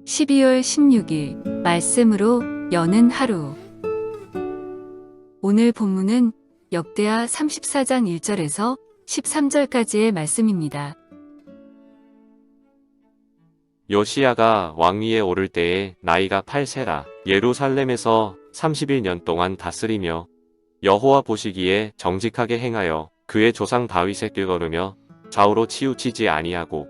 12월 16일 말씀으로 여는 하루. 오늘 본문은 역대하 34장 1절에서 13절까지의 말씀입니다. 요시야가 왕위에 오를 때에 나이가 8세라 예루살렘에서 31년 동안 다스리며 여호와 보시기에 정직하게 행하여 그의 조상 다윗의 길 걸으며 좌우로 치우치지 아니하고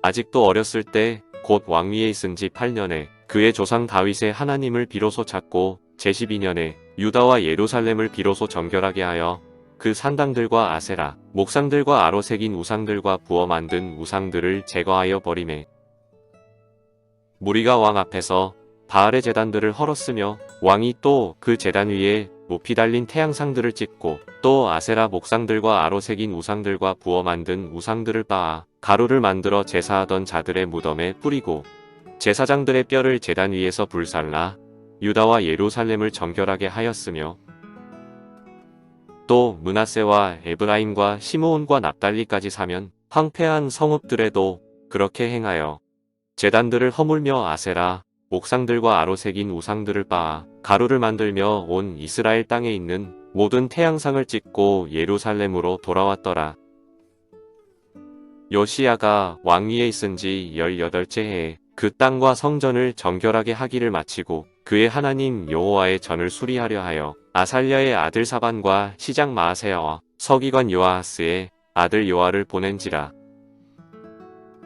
아직도 어렸을 때 곧 왕위에 있은 지 8년에 그의 조상 다윗의 하나님을 비로소 찾고 제12년에 유다와 예루살렘을 비로소 정결하게 하여 그 산당들과 아세라, 목상들과 아로 새긴 우상들과 부어 만든 우상들을 제거하여 버리매 무리가 왕 앞에서 바알의 제단들을 헐었으며 왕이 또 그 제단 위에 높이 달린 태양상들을 찍고 또 아세라 목상들과 아로 새긴 우상들과 부어 만든 우상들을 빻아 가루를 만들어 제사하던 자들의 무덤에 뿌리고 제사장들의 뼈를 제단 위에서 불살라 유다와 예루살렘을 정결하게 하였으며 또 므낫세와 에브라임과 시므온과 납달리까지 사면 황폐한 성읍들에도 그렇게 행하여 제단들을 허물며 아세라 목상들과 아로 새긴 우상들을 빻아 가루를 만들며 온 이스라엘 땅에 있는 모든 태양상을 찍고 예루살렘으로 돌아왔더라. 요시야가 왕위에 있은 지 18째 해에 그 땅과 성전을 정결하게 하기를 마치고 그의 하나님 여호와의 전을 수리하려 하여 아살랴의 아들 사반과 시장 마아세야와 서기관 요아하스의 아들 요아를 보낸지라.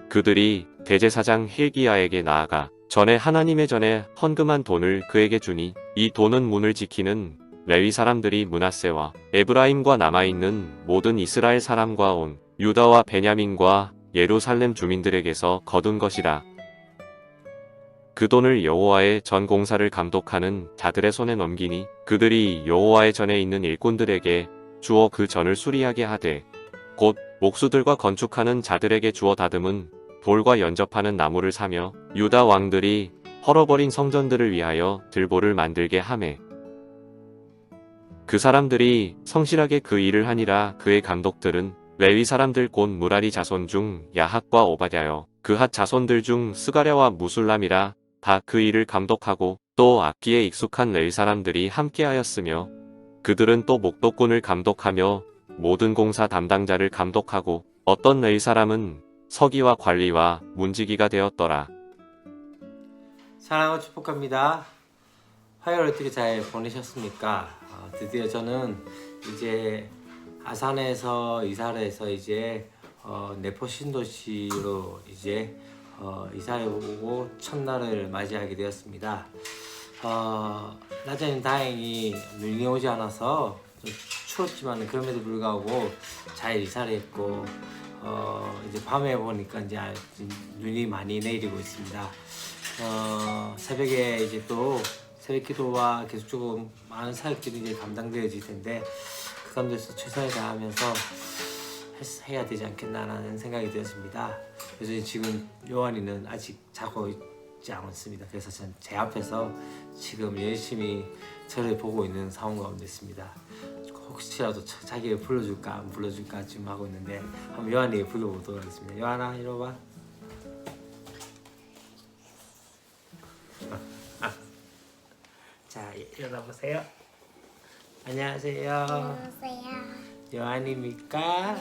그들이 대제사장 힐기야에게 나아가 전에 하나님의 전에 헌금한 돈을 그에게 주니 이 돈은 문을 지키는 레위 사람들이 므낫세와 에브라임과 남아있는 모든 이스라엘 사람과 온 유다와 베냐민과 예루살렘 주민들에게서 거둔 것이라. 그 돈을 여호와의 전 공사를 감독하는 자들의 손에 넘기니 그들이 여호와의 전에 있는 일꾼들에게 주어 그 전을 수리하게 하되 곧 목수들과 건축하는 자들에게 주어 다듬은 돌과 연접하는 나무를 사며 유다 왕들이 헐어버린 성전들을 위하여 들보를 만들게 하매 그 사람들이 성실하게 그 일을 하니라. 그의 감독들은 레위 사람들 곧 무라리 자손 중 야핫과 오바댜여 그핫 자손들 중 스가랴와 무술람이라. 다 그 일을 감독하고 또 악기에 익숙한 레위 사람들이 함께하였으며 그들은 또 목독꾼을 감독하며 모든 공사 담당자를 감독하고 어떤 레위 사람은 서기와 관리와 문지기가 되었더라. 사랑하고 축복합니다. 화요일 어떻게 잘 보내셨습니까? 드디어 저는 이제 아산에서 이사를 해서 이제 내포 신도시로 이제 이사해보고 첫날을 맞이하게 되었습니다. 낮에는 다행히 눈이 오지 않아서 좀 추웠지만 그럼에도 불구하고 잘 이사를 했고 이제 밤에 보니까 이제 눈이 많이 내리고 있습니다. 새벽에 이제 또 새벽 기도와 계속적으로 많은 사역들이 이제 감당되어질 텐데 그 가운데서 최선을 다하면서 해야 되지 않겠나라는 생각이 되었습니다. 그래서 지금 요한이는 아직 자고 있지 않습니다. 그래서 저는 제 앞에서 지금 열심히 저를 보고 있는 상황 가운데 있습니다. 혹시라도 자기를 불러줄까 안 불러줄까 지금 하고 있는데 한번 요한이 불러보도록 하겠습니다. 요한아 이리 와봐. 자 일어나 보세요. 안녕하세요. 안녕하세요. 요한입니까?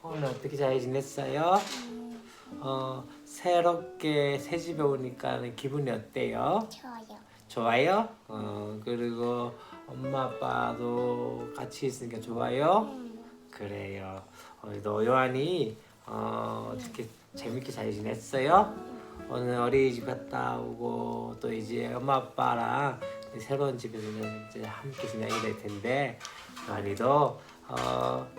오늘 어떻게 잘 지냈어요? 새롭게 새 집에 오니까 기분이 어때요? 좋아요. 좋아요? 그리고 엄마 아빠도 같이 있으니까 좋아요? 그래요. 너 요한이 어떻게 재밌게 잘 지냈어요? 오늘 어린이집 갔다 오고 또 이제 엄마 아빠랑 새로운 집에서 이제 함께 지내게 될 텐데 요한이도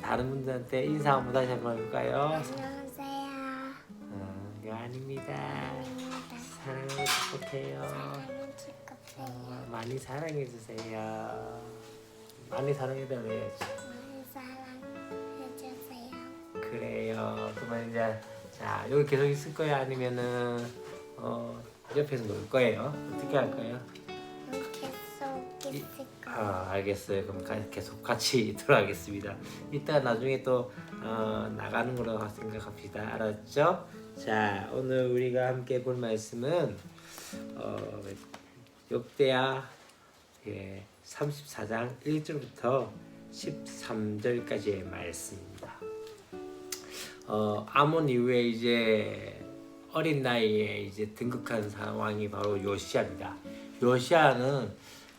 다른 분들한테 인사 한번 다시 한번 해볼까요? 안녕하세요. 요한입니다. 안녕입니다. 사랑하고 축복해요. 사랑을 축복해요. 많이 사랑해주세요. 많이 사랑해달래야지. 많이 사랑해주세요. 그래요. 그러면 이제 자 여기 계속 있을 거예요? 아니면은 옆에서 놀 거예요? 어떻게 할 거예요? 계속 있을 거예요. 알겠어요. 그럼 계속 같이 들어가겠습니다. 이따 나중에 또 나가는 걸로 생각합시다. 알았죠? 자, 오늘 우리가 함께 볼 말씀은 역대하 34장 1절부터 13절까지의 말씀입니다. 아몬 이후에 이제 어린 나이에 이제 등극한 상황이 바로 요시아입니다. 요시아는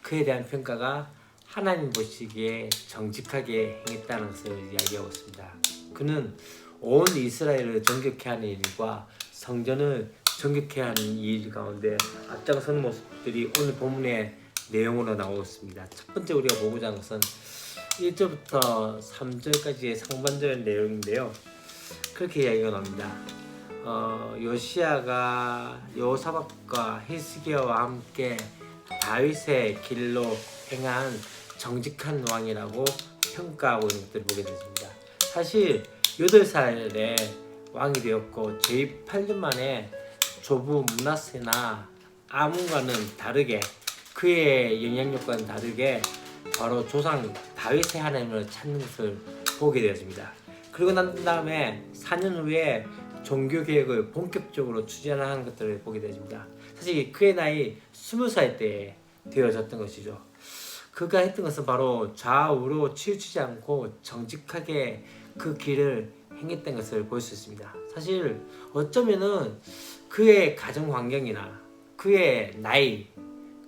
그에 대한 평가가 하나님 보시기에 정직하게 행했다는 것을 이야기하고 있습니다. 그는 온 이스라엘을 정결케 하는 일과 성전을 정결케 하는 일 가운데 앞장서는 모습들이 오늘 본문의 내용으로 나오고 있습니다. 첫 번째 우리가 보고자 하는 것은 1절부터 3절까지의 상반절 내용인데요. 그렇게 이야기가 나옵니다. 요시아가 여호사밧과 히스기야와 함께 다윗의 길로 행한 정직한 왕이라고 평가하고 있는 것들을 보게 되십니다. 사실 8살에 왕이 되었고 제 8년 만에 조부 므낫세나 아몬과는 다르게 그의 영향력과는 다르게 바로 조상 다윗의 하나님을 찾는 것을 보게 되었습니다. 그리고 난 다음에 4년 후에 종교개혁을 본격적으로 추진하는 것들을 보게 되었습니다. 사실 그의 나이 20살 때 되어졌던 것이죠. 그가 했던 것은 바로 좌우로 치우치지 않고 정직하게 그 길을 행했던 것을 볼 수 있습니다. 사실 어쩌면은 그의 가정 환경이나 그의 나이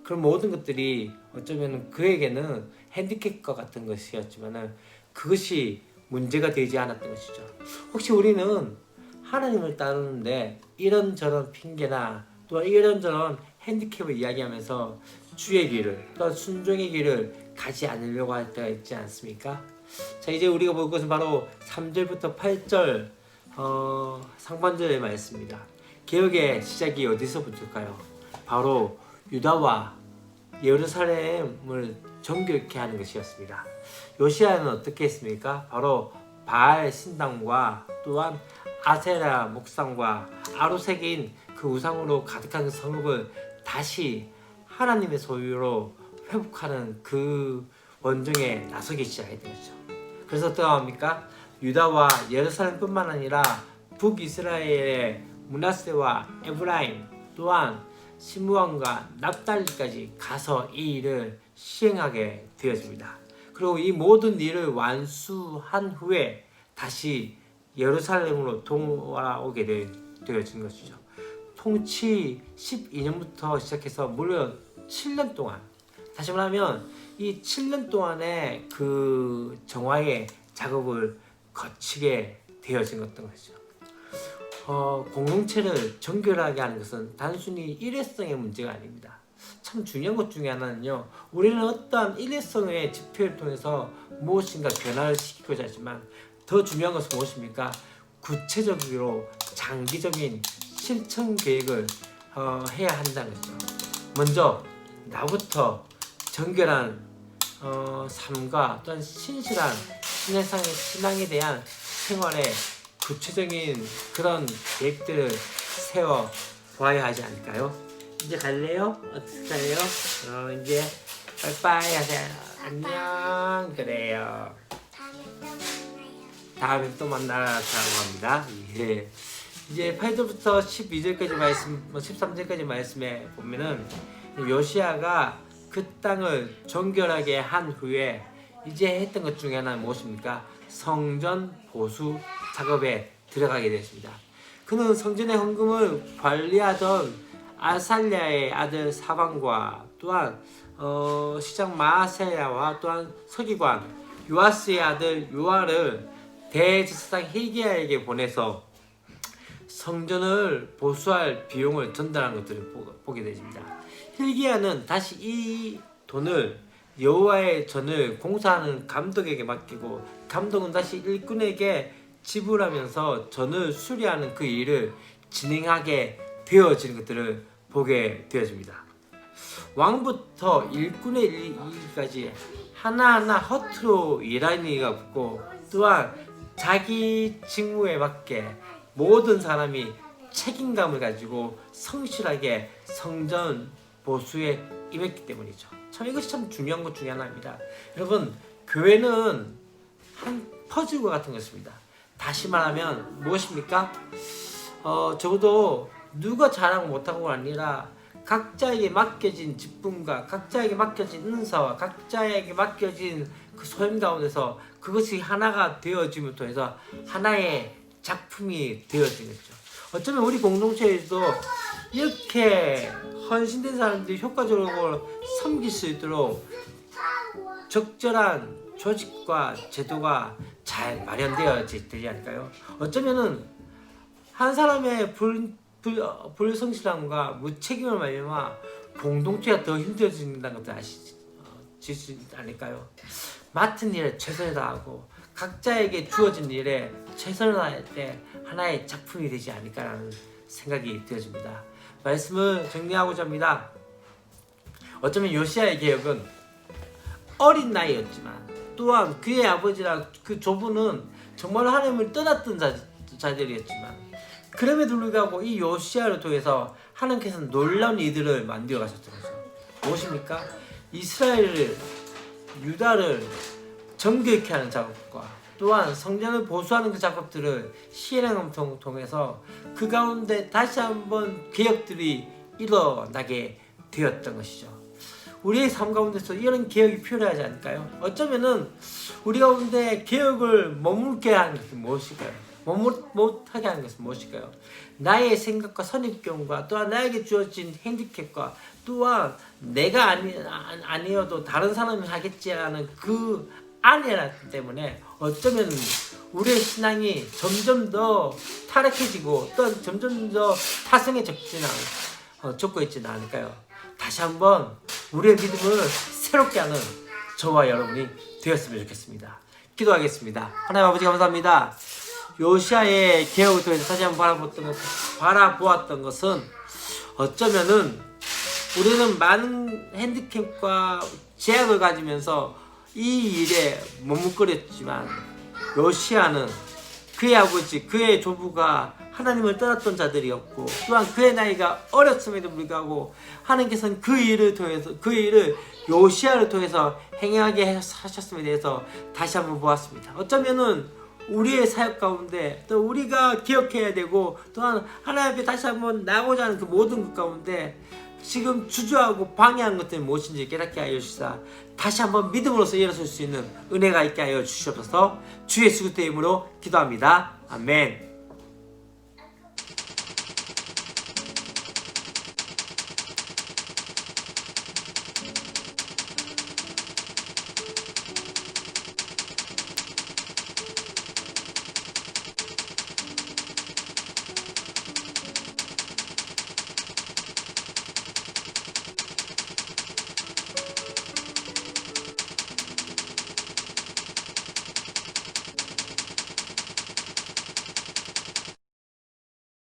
그런 모든 것들이 어쩌면 그에게는 핸디캡과 같은 것이었지만은 그것이 문제가 되지 않았던 것이죠. 혹시 우리는 하나님을 따르는데 이런저런 핑계나 또 이런저런 핸디캡을 이야기하면서 주의 길을 또 순종의 길을 가지 않으려고 할 때가 있지 않습니까? 자, 이제 우리가 볼 것은 바로 3절부터 8절 상반절의 말씀입니다. 개혁의 시작이 어디서부터일까요? 바로 유다와 예루살렘을 정결케 하는 것이었습니다. 요시아는 어떻게 했습니까? 바로 바알 신당과 또한 아세라 목상과 아루색인 그 우상으로 가득한 성읍을 다시 하나님의 소유로 회복하는 그 원정에 나서기 시작했던 거죠. 그래서 어떻게 합니까? 유다와 예루살렘뿐만 아니라 북이스라엘의 므낫세와 에브라임 또한 시므온과 납달리까지 가서 이 일을 시행하게 되어집니다. 그리고 이 모든 일을 완수한 후에 다시 예루살렘으로 돌아오게 되어진 것이죠. 통치 12년부터 시작해서 무려 7년 동안, 다시 말하면 이 7년 동안의 그 정화의 작업을 거치게 되어진 것이죠. 공동체를 정결하게 하는 것은 단순히 일회성의 문제가 아닙니다. 참 중요한 것 중에 하나는요, 우리는 어떠한 일회성의 집회를 통해서 무엇인가 변화를 시키고자 하지만 더 중요한 것은 무엇입니까? 구체적으로 장기적인 실천 계획을 해야 한다는 거죠. 먼저 나부터 정결한 삶과 또한 신실한 신앙에 대한 생활에 구체적인 그런 계획들을 세워 보아야 하지 않을까요? 이제 갈래요? 어떻게 갈래요? 이제 빠이빠이 하세요. 안녕. 그래요. 다음에 또 만나라고 합니다. 예. 이제 8절부터 12절까지 말씀, 13절까지 말씀에 보면은 요시아가 그 땅을 정결하게 한 후에 이제 했던 것 중에 하나는 무엇입니까? 성전 보수 작업에 들어가게 됐습니다. 그는 성전의 헌금을 관리하던 아살랴의 아들 사방과 또한 시장 마아세야와 또한 서기관 요아스의 아들 요아를 대제사장 힐기야에게 보내서 성전을 보수할 비용을 전달한 것들을 보게 되십니다. 힐기야는 다시 이 돈을 여호와의 전을 공사하는 감독에게 맡기고 감독은 다시 일꾼에게 지불하면서 전을 수리하는 그 일을 진행하게 되어지는 것들을 보게 되어집니다. 왕부터 일꾼의 일까지 하나하나 허투루 일하는 이가 없고 또한 자기 직무에 맞게 모든 사람이 책임감을 가지고 성실하게 성전 보수에 임했기 때문이죠. 참 이것이 참 중요한 것 중에 하나입니다. 여러분, 교회는 한 퍼즐과 같은 것입니다. 다시 말하면 무엇입니까? 적어도 누가 잘하고 못하고가 아니라 각자에게 맡겨진 직분과 각자에게 맡겨진 은사와 각자에게 맡겨진 그 소임 가운데서 그것이 하나가 되어짐을 통해서 하나의 작품이 되어지는 거죠. 어쩌면 우리 공동체에도 이렇게 헌신된 사람들이 효과적으로 섬길 수 있도록 적절한 조직과 제도가 잘 마련되어지지 않을까요? 어쩌면은 한 사람의 불성실함과 무책임을 말미암아 공동체가 더 힘들어진다는 것을 아시지 않을까요? 맡은 일에 최선을 다하고 각자에게 주어진 일에 최선을 다할 때 하나의 작품이 되지 않을까라는 생각이 되어집니다. 말씀을 정리하고자 합니다. 어쩌면 요시야의 개혁은 어린 나이였지만 또한 그의 아버지라 그 조부는 정말 하나님을 떠났던 자들이었지만 그럼에도 불구하고 이 요시야를 통해서 하나님께서는 놀라운 일들을 만들어 가셨던 거죠. 무엇입니까? 이스라엘을, 유다를 정교케 하는 작업과 또한 성전을 보수하는 그 작업들을 시행함을 통해서 그 가운데 다시 한번 개혁들이 일어나게 되었던 것이죠. 우리의 삶 가운데서 이런 개혁이 필요하지 않을까요? 어쩌면은 우리 가운데 개혁을 머물게 하는 것은 무엇일까요? 못하게 하는 것은 무엇일까요? 나의 생각과 선입견과 또한 나에게 주어진 핸디캡과 또한 내가 아니어도 다른 사람이 하겠지 하는 그 안해라기 때문에 어쩌면 우리의 신앙이 점점 더 타락해지고 또 점점 더 타성에 적고 있지는 않을까요? 다시 한번 우리의 믿음을 새롭게 하는 저와 여러분이 되었으면 좋겠습니다. 기도하겠습니다. 하나님 아버지 감사합니다. 요시야의 개혁을 통해서 다시 한번 바라보았던 것은 어쩌면은 우리는 많은 핸디캡과 제약을 가지면서 이 일에 머뭇거렸지만 요시야는 그의 아버지, 그의 조부가 하나님을 떠났던 자들이었고 또한 그의 나이가 어렸음에도 불구하고 하나님께서는 그 일을 요시야를 통해서 행하게 하셨음에 대해서 다시 한번 보았습니다. 어쩌면은 우리의 사역 가운데 또 우리가 기억해야 되고 또한 하나님 앞에 다시 한번 나고자 하는 그 모든 것 가운데 지금 주저하고 방해하는 것들이 무엇인지 깨닫게 하여 주시사 다시 한번 믿음으로써 일어설 수 있는 은혜가 있게 하여 주시옵소서. 주 예수 그리스도의 이름으로 기도합니다. 아멘.